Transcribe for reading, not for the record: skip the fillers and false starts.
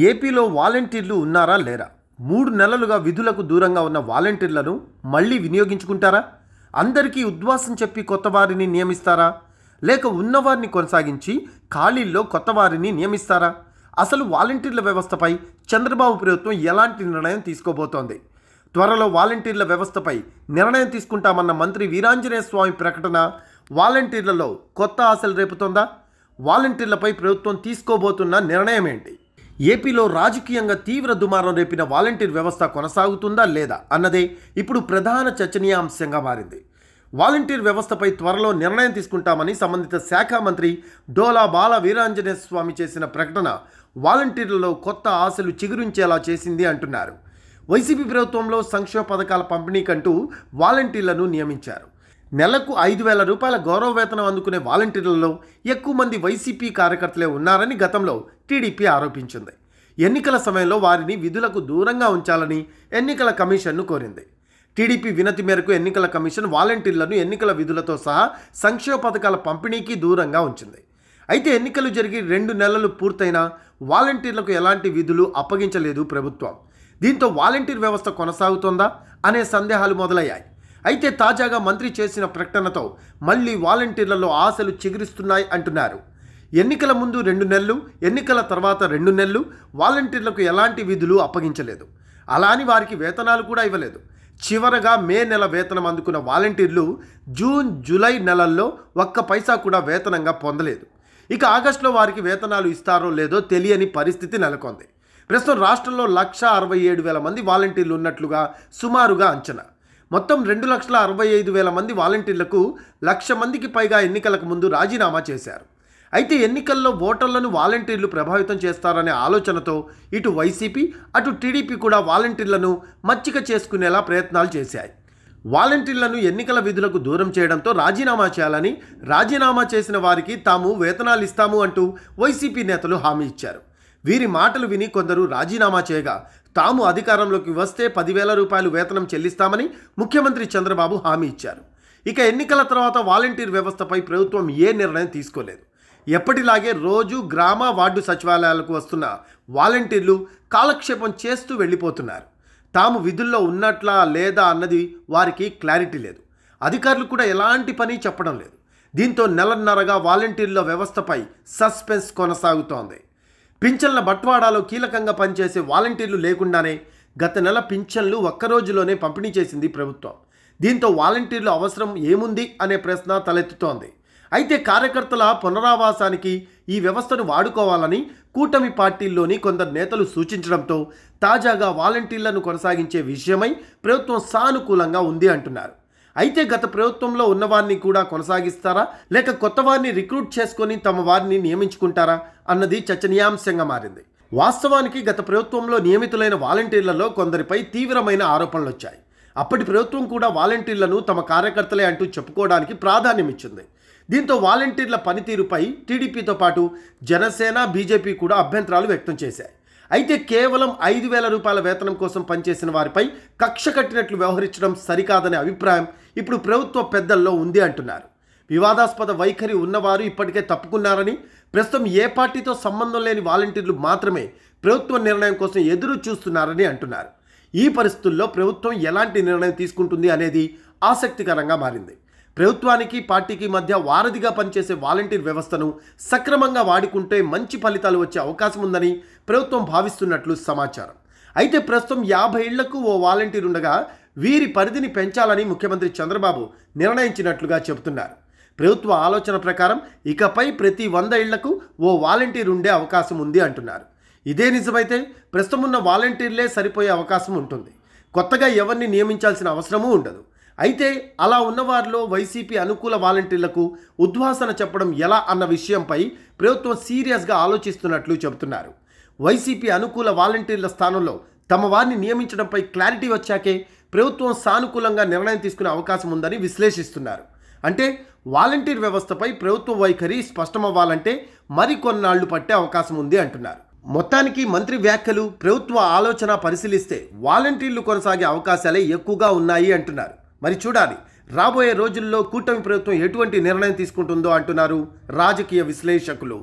ఏపీలో వాలంటీర్లు ఉన్నారా లేరా? 3 నెలలుగా విధులకు దూరంగా ఉన్న వాలంటీర్లను మళ్ళీ వినియోగించుకుంటారా? అందరికీ ఉద్వాసం చెప్పి కొత్త వారిని నియమిస్తారా? లేక ఉన్నవారిని కొనసాగించి ఖాళీల్లో కొత్త వారిని నియమిస్తారా? అసలు వాలంటీర్ల వ్యవస్థపై చంద్రబాబు ప్రభుత్వం ఎలాంటి నిర్ణయం తీసుకోబోతోంది? త్వరలో వాలంటీర్ల వ్యవస్థపై నిర్ణయం తీసుకుంటామన్న మంత్రి వీరాంజనేయ స్వామి ప్రకటన వాలంటీర్లలో కొత్త ఆశలు రేపుతోందా? వాలంటీర్లపై ప్రభుత్వం తీసుకోబోతున్న నిర్ణయం ఏంటి? ఏపీలో రాజకీయంగా తీవ్ర దుమారం రేపిన వాలంటీర్ వ్యవస్థ కొనసాగుతుందా లేదా అన్నదే ఇప్పుడు ప్రధాన చర్చనీయాంశంగా మారింది. వాలంటీర్ వ్యవస్థపై త్వరలో నిర్ణయం తీసుకుంటామని సంబంధిత శాఖ మంత్రి డోలా బాల వీరాంజనేయ స్వామి చేసిన ప్రకటన వాలంటీర్లలో కొత్త ఆశలు చిగురించేలా చేసింది అంటున్నారు. వైసీపీ ప్రభుత్వంలో సంక్షేమ పథకాల పంపిణీకంటూ వాలంటీర్లను నియమించారు. నెలకు 5,000 రూపాయల గౌరవ వేతనం అందుకునే వాలంటీర్లలో ఎక్కువ మంది వైసీపీ కార్యకర్తలే ఉన్నారని గతంలో టీడీపీ ఆరోపించింది. ఎన్నికల సమయంలో వారిని విధులకు దూరంగా ఉంచాలని ఎన్నికల కమిషన్ను కోరింది. టీడీపీ వినతి మేరకు ఎన్నికల కమిషన్ వాలంటీర్లను ఎన్నికల విధులతో సహా సంక్షేమ పథకాల పంపిణీకి దూరంగా ఉంచింది. అయితే ఎన్నికలు జరిగి 2 నెలలు పూర్తయినా వాలంటీర్లకు ఎలాంటి విధులు అప్పగించలేదు ప్రభుత్వం. దీంతో వాలంటీర్ వ్యవస్థ కొనసాగుతోందా అనే సందేహాలు మొదలయ్యాయి. అయితే తాజాగా మంత్రి చేసిన ప్రకటనతో మళ్ళీ వాలంటీర్లలో ఆశలు చిగురిస్తున్నాయి అంటున్నారు. ఎన్నికల ముందు 2 నెలలు, ఎన్నికల తర్వాత 2 నెలలు వాలంటీర్లకు ఎలాంటి విధులు అప్పగించలేదు. అలా అని వారికి వేతనాలు కూడా ఇవ్వలేదు. చివరగా మే నెల వేతనం అందుకున్న వాలంటీర్లు జూన్, జూలై నెలల్లో ఒక్క పైసా కూడా వేతనంగా పొందలేదు. ఇక ఆగస్టులో వారికి వేతనాలు ఇస్తారో లేదో తెలియని పరిస్థితి నెలకొంది. ప్రస్తుతం రాష్ట్రంలో 1,67,000 మంది వాలంటీర్లు ఉన్నట్లుగా సుమారుగా అంచనా. మొత్తం 2,65,000 మంది వాలంటీర్లకు 1,00,000 మందికి పైగా ఎన్నికలకు ముందు రాజీనామా చేశారు. అయితే ఎన్నికల్లో ఓటర్లను వాలంటీర్లు ప్రభావితం చేస్తారనే ఆలోచనతో ఇటు వైసీపీ అటు టీడీపీ కూడా వాలంటీర్లను మచ్చిక చేసుకునేలా ప్రయత్నాలు చేశాయి. వాలంటీర్లను ఎన్నికల విధులకు దూరం చేయడంతో రాజీనామా చేయాలని, రాజీనామా చేసిన వారికి తాము వేతనాలు ఇస్తాము అంటూ వైసీపీ నేతలు హామీ ఇచ్చారు. వీరి మాటలు విని కొందరు రాజీనామా చేయగా తాము అధికారంలోకి వస్తే 10,000 రూపాయలు వేతనం చెల్లిస్తామని ముఖ్యమంత్రి చంద్రబాబు హామీ ఇచ్చారు. ఇక ఎన్నికల తర్వాత వాలంటీర్ వ్యవస్థపై ప్రభుత్వం ఏ నిర్ణయం తీసుకోలేదు. ఎప్పటిలాగే రోజు గ్రామ వార్డు సచివాలయాలకు వస్తున్న వాలంటీర్లు కాలక్షేపం చేస్తూ వెళ్ళిపోతున్నారు. తాము విధుల్లో ఉన్నట్లా లేదా అన్నది వారికి క్లారిటీ లేదు. అధికారులు కూడా ఎలాంటి పని చెప్పడం లేదు. దీంతో నెలన్నరగా వాలంటీర్ల వ్యవస్థపై సస్పెన్స్ కొనసాగుతోంది. పింఛన్ల బట్వాడాలో కీలకంగా పనిచేసే వాలంటీర్లు లేకుండానే గత నెల పింఛన్లు ఒక్కరోజులోనే పంపిణీ చేసింది ప్రభుత్వం. దీంతో వాలంటీర్లు అవసరం ఏముంది అనే ప్రశ్న తలెత్తుతోంది. అయితే కార్యకర్తల పునరావాసానికి ఈ వ్యవస్థను వాడుకోవాలని కూటమి పార్టీల్లోని కొందరు నేతలు సూచించడంతో తాజాగా వాలంటీర్లను కొనసాగించే విషయమై ప్రభుత్వం సానుకూలంగా ఉంది అంటున్నారు. అయితే గత ప్రభుత్వంలో ఉన్నవారిని కూడా కొనసాగిస్తారా లేక కొత్త వారిని రిక్రూట్ చేసుకొని తమ వారిని నియమించుకుంటారా అన్నది చర్చనీయాంశంగా మారింది. వాస్తవానికి గత ప్రభుత్వంలో నియమితులైన వాలంటీర్లలో కొందరిపై తీవ్రమైన ఆరోపణలు వచ్చాయి. అప్పటి ప్రభుత్వం కూడా వాలంటీర్లను తమ కార్యకర్తలే అంటూ చెప్పుకోవడానికి ప్రాధాన్యం ఇచ్చింది. దీంతో వాలంటీర్ల పనితీరుపై టీడీపీతో పాటు జనసేన, బీజేపీ కూడా అభ్యంతరాలు వ్యక్తం చేశాయి. అయితే కేవలం 5,000 రూపాయల వేతనం కోసం పనిచేసిన వారిపై కక్ష కట్టినట్లు వ్యవహరించడం సరికాదనే అభిప్రాయం ఇప్పుడు ప్రభుత్వ పెద్దల్లో ఉంది అంటున్నారు. వివాదాస్పద వైఖరి ఉన్నవారు ఇప్పటికే తప్పుకున్నారని, ప్రస్తుతం ఏ పార్టీతో సంబంధం లేని వాలంటీర్లు మాత్రమే ప్రభుత్వ నిర్ణయం కోసం ఎదురు చూస్తున్నారని అంటున్నారు. ఈ పరిస్థితుల్లో ప్రభుత్వం ఎలాంటి నిర్ణయం తీసుకుంటుంది అనేది ఆసక్తికరంగా మారింది. ప్రభుత్వానికి పార్టీకి మధ్య వారధిగా పనిచేసే వాలంటీర్ వ్యవస్థను సక్రమంగా వాడుకుంటే మంచి ఫలితాలు వచ్చే అవకాశం ఉందని ప్రభుత్వం భావిస్తున్నట్లు సమాచారం. అయితే ప్రస్తుతం 50 ఇళ్లకు ఓ వాలంటీర్ ఉండగా వీరి పరిధిని పెంచాలని ముఖ్యమంత్రి చంద్రబాబు నిర్ణయించినట్లుగా చెబుతున్నారు. ప్రభుత్వ ఆలోచన ప్రకారం ఇకపై ప్రతి 100 ఇళ్లకు ఓ వాలంటీర్ ఉండే అవకాశం ఉంది అంటున్నారు. ఇదే నిజమైతే ప్రస్తుతం ఉన్న వాలంటీర్లే సరిపోయే అవకాశం ఉంటుంది. కొత్తగా ఎవరిని నియమించాల్సిన అవసరమూ ఉండదు. అయితే అలా ఉన్నవారిలో వైసీపీ అనుకూల వాలంటీర్లకు ఉద్వాసన చెప్పడం ఎలా అన్న విషయంపై ప్రభుత్వం సీరియస్గా ఆలోచిస్తున్నట్లు చెబుతున్నారు. వైసీపీ అనుకూల వాలంటీర్ల స్థానంలో తమ వారిని నియమించడంపై క్లారిటీ వచ్చాకే ప్రభుత్వం సానుకూలంగా నిర్ణయం తీసుకునే అవకాశం ఉందని విశ్లేషిస్తున్నారు. అంటే వాలంటీర్ వ్యవస్థపై ప్రభుత్వ వైఖరి స్పష్టమవ్వాలంటే మరికొన్నాళ్లు పట్టే అవకాశం ఉంది అంటున్నారు. మొత్తానికి మంత్రి వ్యాఖ్యలు, ప్రభుత్వ ఆలోచన పరిశీలిస్తే వాలంటీర్లు కొనసాగే అవకాశాలే ఎక్కువగా ఉన్నాయి అంటున్నారు. మరి చూడాలి రాబోయే రోజుల్లో కూటమి ప్రభుత్వం ఎటువంటి నిర్ణయం తీసుకుంటుందో అంటున్నారు రాజకీయ విశ్లేషకులు.